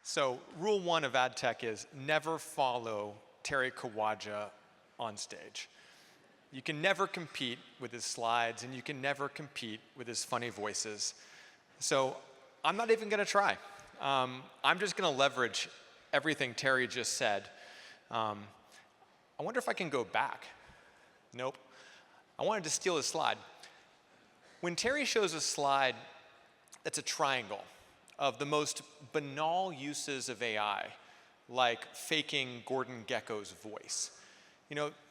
So rule one of ad tech is never follow Terry Kawaja on stage. You can never compete with his slides, and you can never compete with his funny voices. So I'm not even going to try. I'm just going to leverage everything Terry just said. I wonder if I can go back. Nope. I wanted to steal his slide. When Terry shows a slide that's a triangle of the most banal uses of AI, like faking Gordon Gekko's voice,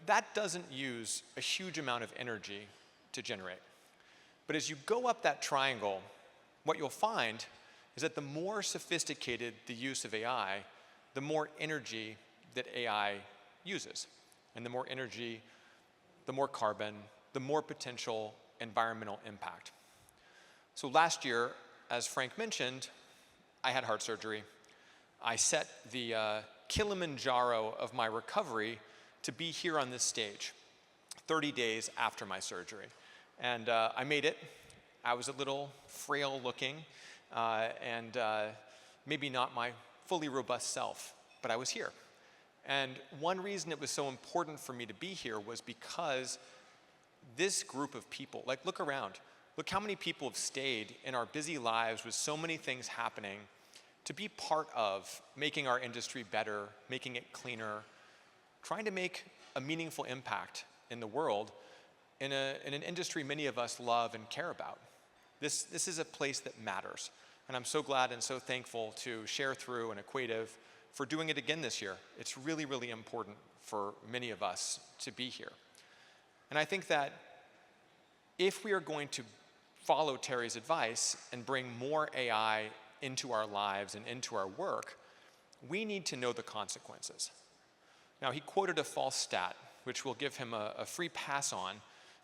that doesn't use a huge amount of energy to generate. But as you go up that triangle, what you'll find is that the more sophisticated the use of AI, the more energy that AI uses. And the more energy, the more carbon, the more potential environmental impact. So last year, as Frank mentioned, I had heart surgery. I set the Kilimanjaro of my recovery to be here on this stage 30 days after my surgery. And I made it. I was a little frail looking and maybe not my fully robust self, but I was here. And one reason it was so important for me to be here was because this group of people, like, look around. Look how many people have stayed in our busy lives with so many things happening to be part of making our industry better, making it cleaner, trying to make a meaningful impact in the world in an industry many of us love and care about. This is a place that matters. And I'm so glad and so thankful to Sharethrough and Equativ for doing it again this year. It's really, really important for many of us to be here. And I think that if we are going to follow Terry's advice and bring more AI into our lives and into our work, we need to know the consequences. Now, he quoted a false stat, which we'll give him a free pass on,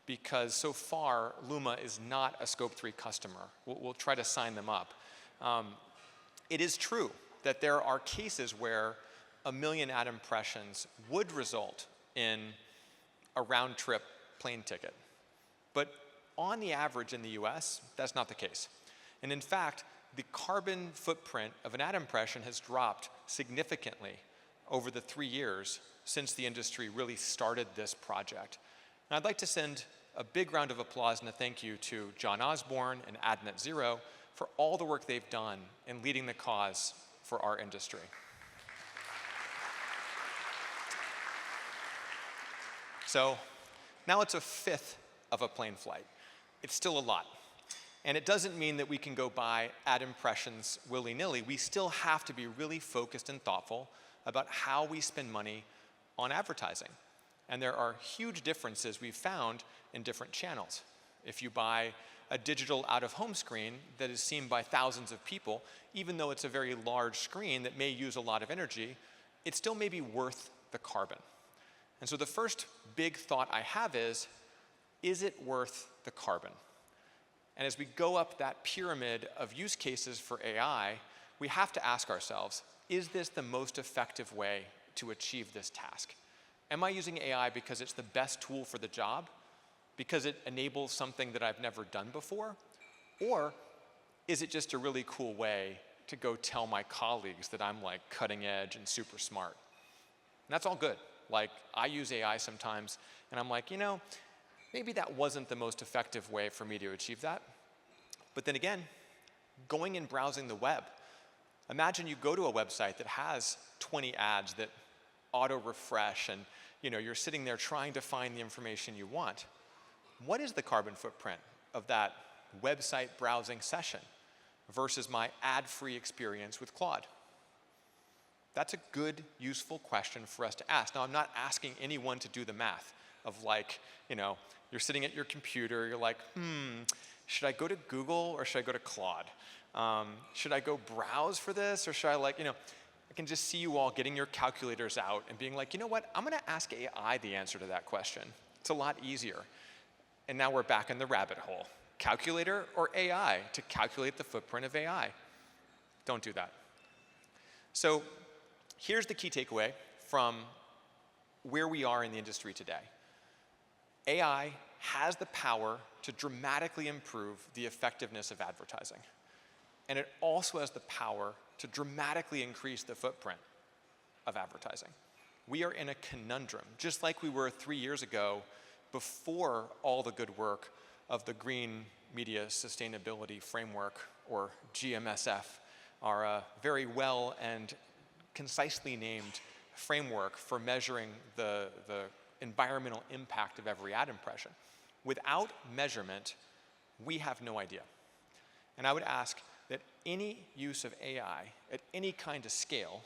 because so far, Luma is not a Scope 3 customer. We'll try to sign them up. It is true that there are cases where 1 million ad impressions would result in a round-trip plane ticket. But on the average in the US, that's not the case. And in fact, the carbon footprint of an ad impression has dropped significantly over the 3 years since the industry really started this project. And I'd like to send a big round of applause and a thank you to John Osborne and AdNet Zero for all the work they've done in leading the cause for our industry. So now it's a fifth of a plane flight. It's still a lot. And it doesn't mean that we can go buy ad impressions willy-nilly. We still have to be really focused and thoughtful about how we spend money on advertising. And there are huge differences we've found in different channels. If you buy a digital out-of-home screen that is seen by thousands of people, even though it's a very large screen that may use a lot of energy, it still may be worth the carbon. And so the first big thought I have is it worth the carbon? And as we go up that pyramid of use cases for AI, we have to ask ourselves, is this the most effective way to achieve this task? Am I using AI because it's the best tool for the job? Because it enables something that I've never done before? Or is it just a really cool way to go tell my colleagues that I'm like cutting edge and super smart? And that's all good. Like, I use AI sometimes, and I'm like, maybe that wasn't the most effective way for me to achieve that. But then again, going and browsing the web. Imagine you go to a website that has 20 ads that auto-refresh, and you're sitting there trying to find the information you want. What is the carbon footprint of that website browsing session versus my ad-free experience with Claude? That's a good, useful question for us to ask. Now, I'm not asking anyone to do the math of you're sitting at your computer, you're like, should I go to Google or should I go to Claude? Should I go browse for this or should I I can just see you all getting your calculators out and being like, you know what, I'm going to ask AI the answer to that question. It's a lot easier. And now we're back in the rabbit hole. Calculator or AI to calculate the footprint of AI? Don't do that. So here's the key takeaway from where we are in the industry today. AI has the power to dramatically improve the effectiveness of advertising. and it also has the power to dramatically increase the footprint of advertising. We are in a conundrum, just like we were 3 years ago before all the good work of the Green Media Sustainability Framework, or GMSF, our very well and concisely named framework for measuring the environmental impact of every ad impression. Without measurement, we have no idea. And I would ask that any use of AI at any kind of scale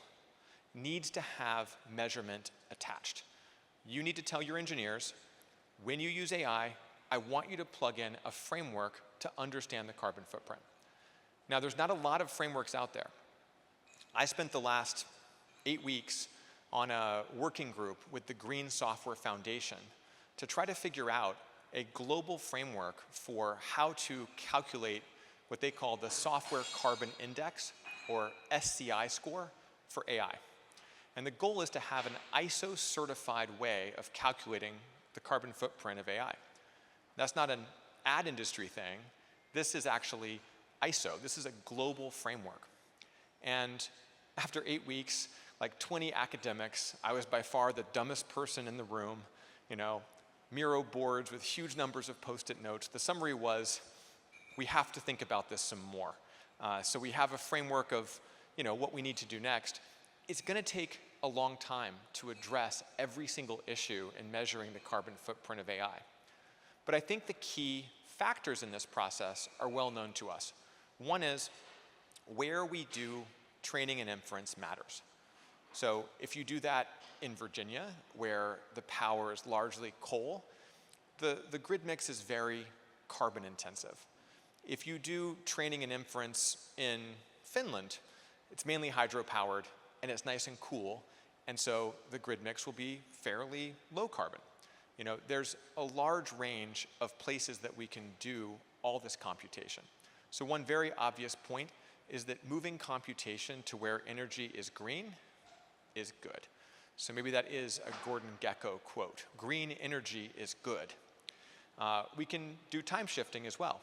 needs to have measurement attached. You need to tell your engineers, when you use AI, I want you to plug in a framework to understand the carbon footprint. Now, there's not a lot of frameworks out there. I spent the last 8 weeks on a working group with the Green Software Foundation to try to figure out a global framework for how to calculate what they call the Software Carbon Index, or SCI score, for AI. And the goal is to have an ISO-certified way of calculating the carbon footprint of AI. That's not an ad industry thing. This is actually ISO. This is a global framework. And after 8 weeks, like 20 academics, I was by far the dumbest person in the room, Miro boards with huge numbers of Post-it notes. The summary was, we have to think about this some more. So we have a framework of what we need to do next. It's going to take a long time to address every single issue in measuring the carbon footprint of AI. But I think the key factors in this process are well known to us. One is where we do training and inference matters. So if you do that in Virginia, where the power is largely coal, the grid mix is very carbon intensive. If you do training and inference in Finland, it's mainly hydropowered and it's nice and cool, and so the grid mix will be fairly low carbon. There's a large range of places that we can do all this computation. So one very obvious point is that moving computation to where energy is green is good. So maybe that is a Gordon Gekko quote. Green energy is good. We can do time shifting as well,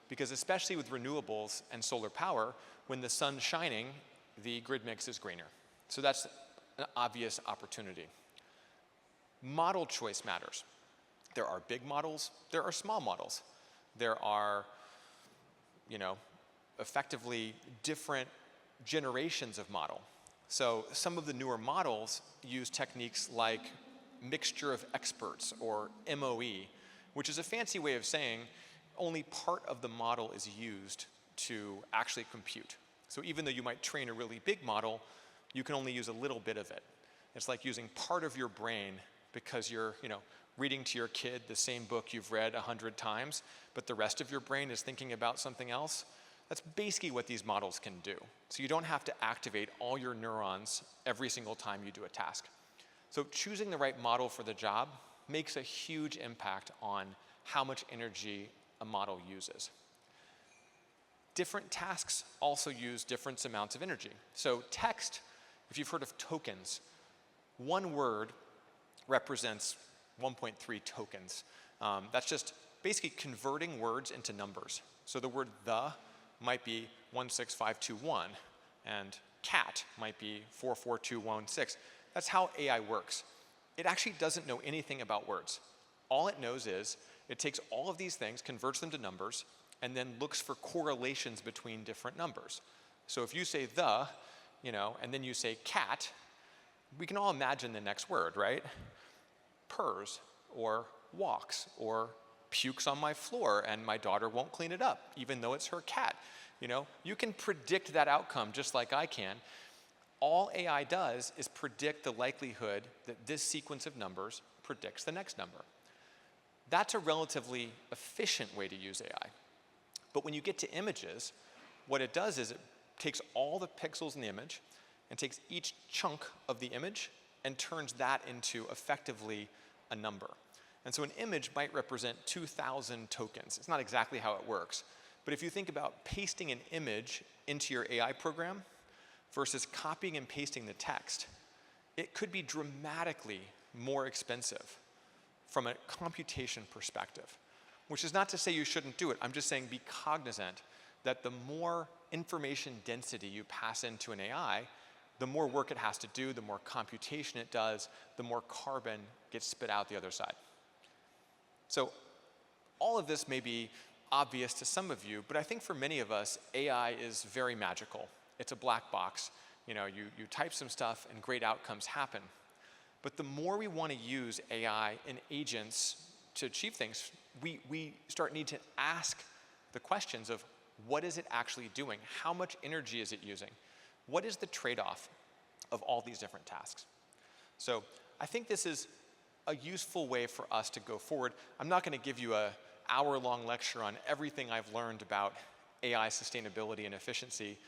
because especially with renewables and solar power, when the sun's shining, the grid mix is greener. So that's an obvious opportunity. Model choice matters. There are big models, there are small models. There are, effectively different generations of model. So some of the newer models use techniques like mixture of experts, or MOE, which is a fancy way of saying only part of the model is used to actually compute. So even though you might train a really big model, you can only use a little bit of it. It's like using part of your brain because you're reading to your kid the same book you've read 100 times, but the rest of your brain is thinking about something else. That's basically what these models can do. So you don't have to activate all your neurons every single time you do a task. So choosing the right model for the job makes a huge impact on how much energy a model uses. Different tasks also use different amounts of energy. So text, if you've heard of tokens, one word represents 1.3 tokens. That's just basically converting words into numbers. So the word the might be 16521, and cat might be 44216. That's how AI works. It actually doesn't know anything about words. All it knows is it takes all of these things, converts them to numbers, and then looks for correlations between different numbers. So if you say the, and then you say cat, we can all imagine the next word, right? Purrs, or walks, or pukes on my floor and my daughter won't clean it up, even though it's her cat. You can predict that outcome just like I can. All AI does is predict the likelihood that this sequence of numbers predicts the next number. That's a relatively efficient way to use AI. But when you get to images, what it does is it takes all the pixels in the image and takes each chunk of the image and turns that into effectively a number. And so an image might represent 2,000 tokens. It's not exactly how it works. But if you think about pasting an image into your AI program versus copying and pasting the text, it could be dramatically more expensive from a computation perspective, which is not to say you shouldn't do it. I'm just saying be cognizant that the more information density you pass into an AI, the more work it has to do, the more computation it does, the more carbon gets spit out the other side. So all of this may be obvious to some of you, but I think for many of us, AI is very magical. It's a black box. You type some stuff and great outcomes happen. But the more we want to use AI and agents to achieve things, we start need to ask the questions of what is it actually doing? How much energy is it using? What is the trade-off of all these different tasks? So I think this is a useful way for us to go forward. I'm not going to give you an hour-long lecture on everything I've learned about AI sustainability and efficiency.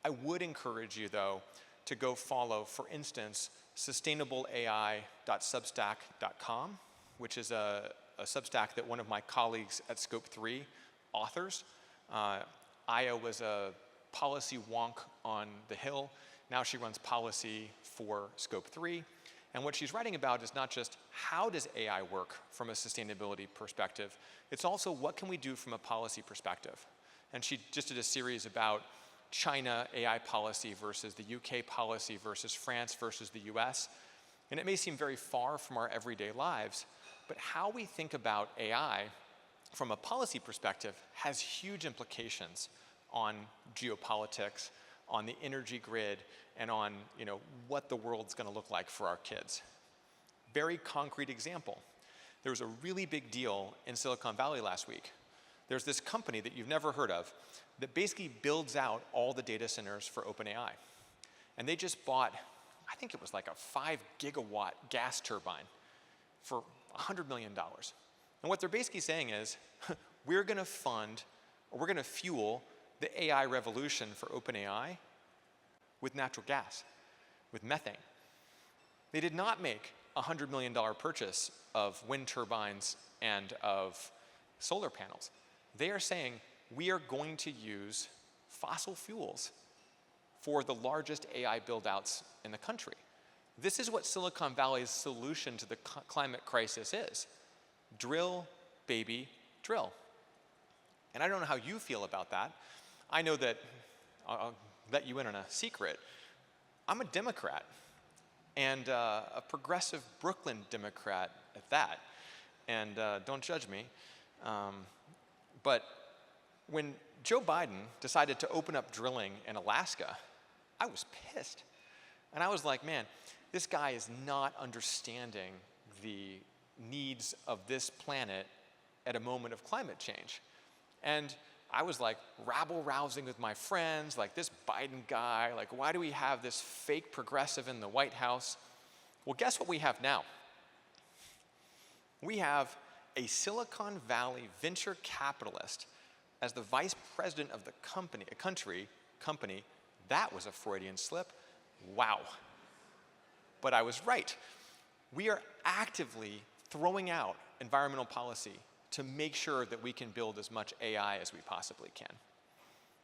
I would encourage you, though, to go follow, for instance, sustainableai.substack.com, which is a Substack that one of my colleagues at Scope 3 authors. Aya was a policy wonk on the Hill. Now she runs policy for Scope 3. And what she's writing about is not just how does AI work from a sustainability perspective, it's also what can we do from a policy perspective. And she just did a series about China AI policy versus the UK policy versus France versus the US. And it may seem very far from our everyday lives, but how we think about AI from a policy perspective has huge implications on geopolitics, on the energy grid, and on what the world's going to look like for our kids. Very concrete example. There was a really big deal in Silicon Valley last week. There's this company that you've never heard of that basically builds out all the data centers for OpenAI. And they just bought, I think it was like a 5 gigawatt gas turbine for $100 million. And what they're basically saying is, we're going to fund, or we're going to fuel the AI revolution for OpenAI with natural gas, with methane. They did not make a $100 million purchase of wind turbines and of solar panels. They are saying, we are going to use fossil fuels for the largest AI build-outs in the country. This is what Silicon Valley's solution to the climate crisis is. Drill, baby, drill. And I don't know how you feel about that. I know that, I'll let you in on a secret, I'm a Democrat, and a progressive Brooklyn Democrat at that. And don't judge me. But when Joe Biden decided to open up drilling in Alaska, I was pissed. And I was like, man, this guy is not understanding the needs of this planet at a moment of climate change. And I was like rabble-rousing with my friends, like this Biden guy, like why do we have this fake progressive in the White House? Well, guess what we have now? We have a Silicon Valley venture capitalist as the vice president of the company, that was a Freudian slip. Wow. But I was right. We are actively throwing out environmental policy to make sure that we can build as much AI as we possibly can.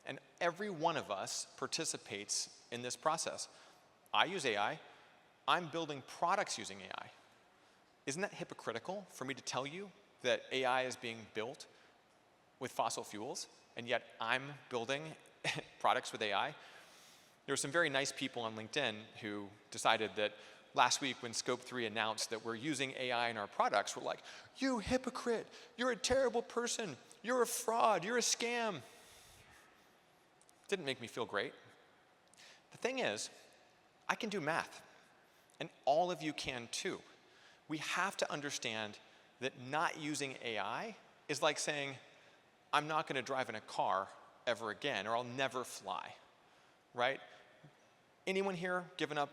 And every one of us participates in this process. I use AI. I'm building products using AI. Isn't that hypocritical for me to tell you that AI is being built with fossil fuels, and yet I'm building products with AI? There were some very nice people on LinkedIn who decided that last week when Scope 3 announced that we're using AI in our products, we're like, you hypocrite, you're a terrible person, you're a fraud, you're a scam. Didn't make me feel great. The thing is, I can do math, and all of you can too. We have to understand that not using AI is like saying, I'm not going to drive in a car ever again, or I'll never fly, right? Anyone here given up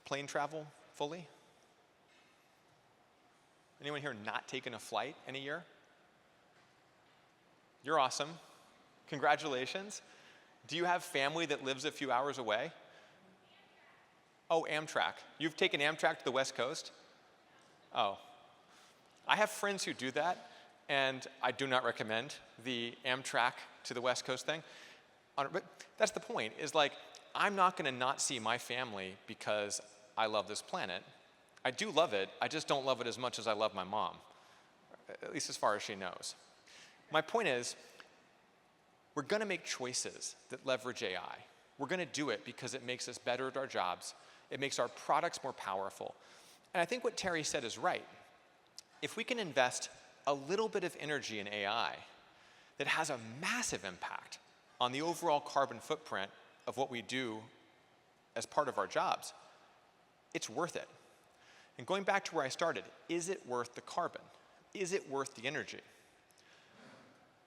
plane travel fully? Anyone here not taken a flight in a year? You're awesome. Congratulations. Do you have family that lives a few hours away? Oh, Amtrak. You've taken Amtrak to the West Coast? Oh. I have friends who do that, and I do not recommend the Amtrak to the West Coast thing. But that's the point, is like, I'm not going to not see my family because I love this planet. I do love it. I just don't love it as much as I love my mom, at least as far as she knows. My point is, We're going to make choices that leverage AI. We're going to do it because it makes us better at our jobs. It makes our products more powerful. And I think what Terry said is right. If we can invest a little bit of energy in AI that has a massive impact on the overall carbon footprint of what we do as part of our jobs, it's worth it. And going back to where I started, is it worth the carbon? Is it worth the energy?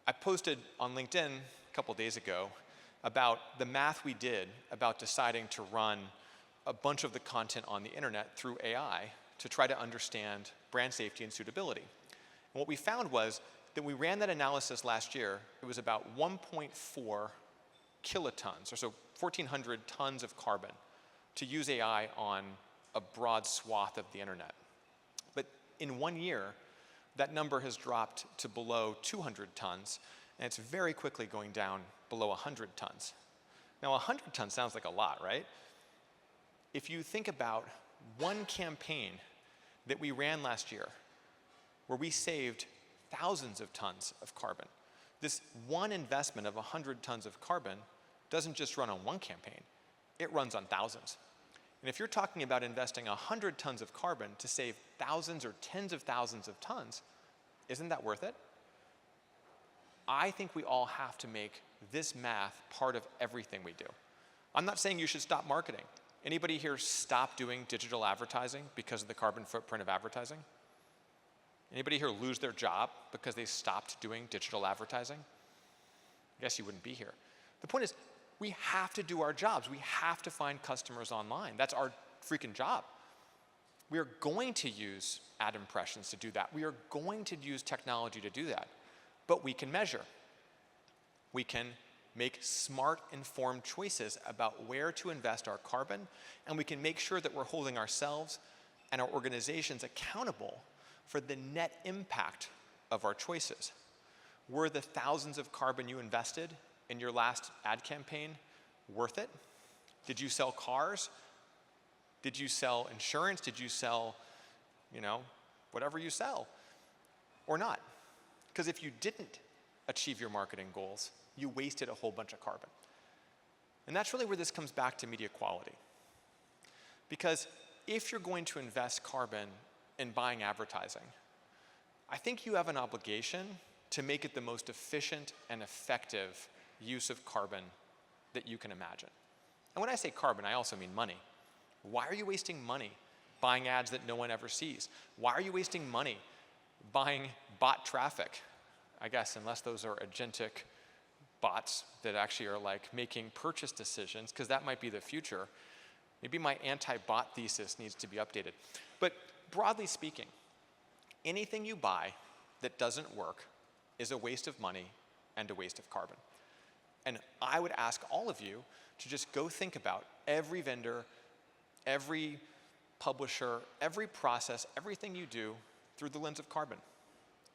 I posted on LinkedIn a couple days ago about the math we did about deciding to run a bunch of the content on the internet through AI to try to understand brand safety and suitability. And what we found was that we ran that analysis last year. It was about 1.4 kilotons, or so 1,400 tons of carbon, to use AI on a broad swath of the internet. But in 1 year, that number has dropped to below 200 tons, and it's very quickly going down below 100 tons. Now, 100 tons sounds like a lot, right? If you think about one campaign that we ran last year, where we saved thousands of tons of carbon, this one investment of 100 tons of carbon doesn't just run on one campaign, it runs on thousands. And if you're talking about investing 100 tons of carbon to save thousands or tens of thousands of tons, isn't that worth it? I think we all have to make this math part of everything we do. I'm not saying you should stop marketing. Anybody here stop doing digital advertising because of the carbon footprint of advertising? Anybody here lose their job because they stopped doing digital advertising? I guess you wouldn't be here. The point is, we have to do our jobs. We have to find customers online. That's our freaking job. We are going to use ad impressions to do that. We are going to use technology to do that. But we can measure. We can make smart, informed choices about where to invest our carbon, and we can make sure that we're holding ourselves and our organizations accountable for the net impact of our choices. Were the thousands of carbon you invested in your last ad campaign worth it? Did you sell cars? Did you sell insurance? Did you sell, whatever you sell? Or not? Because if you didn't achieve your marketing goals, you wasted a whole bunch of carbon. And that's really where this comes back to media quality. Because if you're going to invest carbon in buying advertising, I think you have an obligation to make it the most efficient and effective use of carbon that you can imagine. And when I say carbon, I also mean money. Why are you wasting money buying ads that no one ever sees? Why are you wasting money buying bot traffic? I guess unless those are agentic bots that actually are like making purchase decisions, because that might be the future. Maybe my anti-bot thesis needs to be updated. But broadly speaking, anything you buy that doesn't work is a waste of money and a waste of carbon. And I would ask all of you to just go think about every vendor, every publisher, every process, everything you do through the lens of carbon.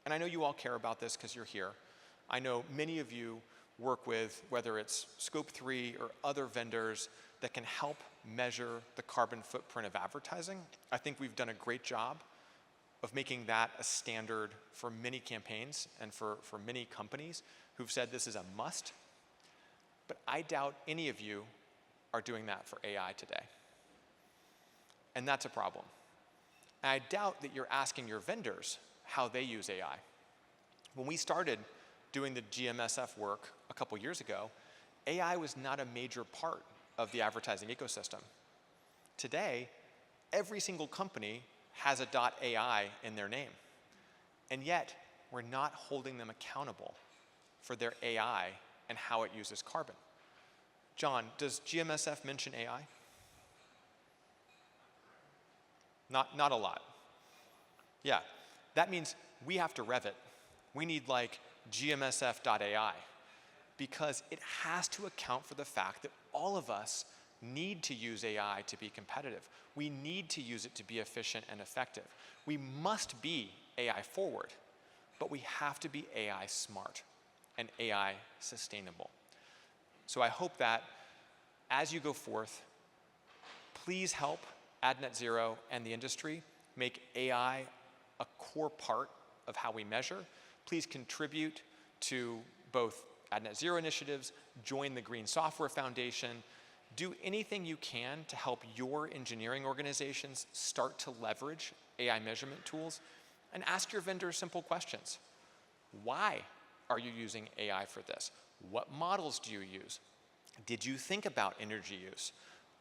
And I know you all care about this because you're here. I know many of you work with, whether it's Scope 3 or other vendors that can help measure the carbon footprint of advertising. I think we've done a great job of making that a standard for many campaigns and for many companies who've said this is a must. But I doubt any of you are doing that for AI today. And that's a problem. And I doubt that you're asking your vendors how they use AI. When we started doing the GMSF work a couple years ago, AI was not a major part of the advertising ecosystem. Today, every single company has a .ai in their name. And yet, we're not holding them accountable for their AI and how it uses carbon. John, does GMSF mention AI? Not a lot. Yeah, that means we have to rev it. We need like GMSF.ai because it has to account for the fact that all of us need to use AI to be competitive. We need to use it to be efficient and effective. We must be AI forward, but we have to be AI smart and AI sustainable. So I hope that as you go forth, please help AdNet and the industry make AI a core part of how we measure. Please contribute to both at Net Zero initiatives, join the Green Software Foundation, do anything you can to help your engineering organizations start to leverage AI measurement tools, and ask your vendors simple questions. Why are you using AI for this? What models do you use? Did you think about energy use?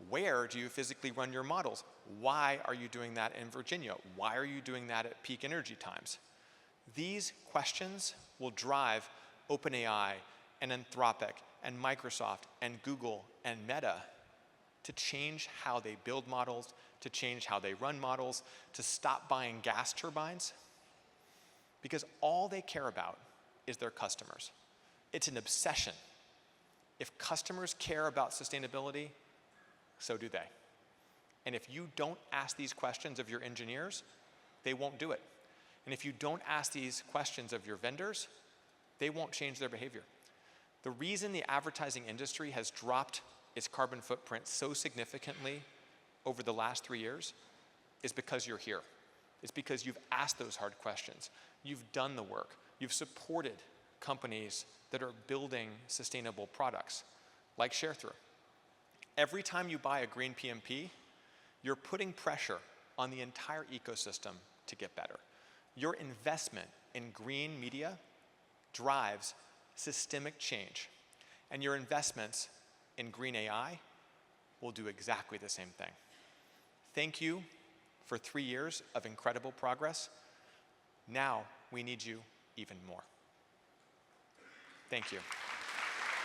Where do you physically run your models? Why are you doing that in Virginia? Why are you doing that at peak energy times? These questions will drive OpenAI and Anthropic and Microsoft and Google and Meta to change how they build models, to change how they run models, to stop buying gas turbines, because all they care about is their customers. It's an obsession. If customers care about sustainability, so do they. And if you don't ask these questions of your engineers, they won't do it. And if you don't ask these questions of your vendors, they won't change their behavior. The reason the advertising industry has dropped its carbon footprint so significantly over the last 3 years is because you're here. It's because you've asked those hard questions. You've done the work. You've supported companies that are building sustainable products, like Sharethrough. Every time you buy a green PMP, you're putting pressure on the entire ecosystem to get better. Your investment in green media drives systemic change, and your investments in green AI will do exactly the same thing. Thank you for 3 years of incredible progress. Now we need you even more. Thank you.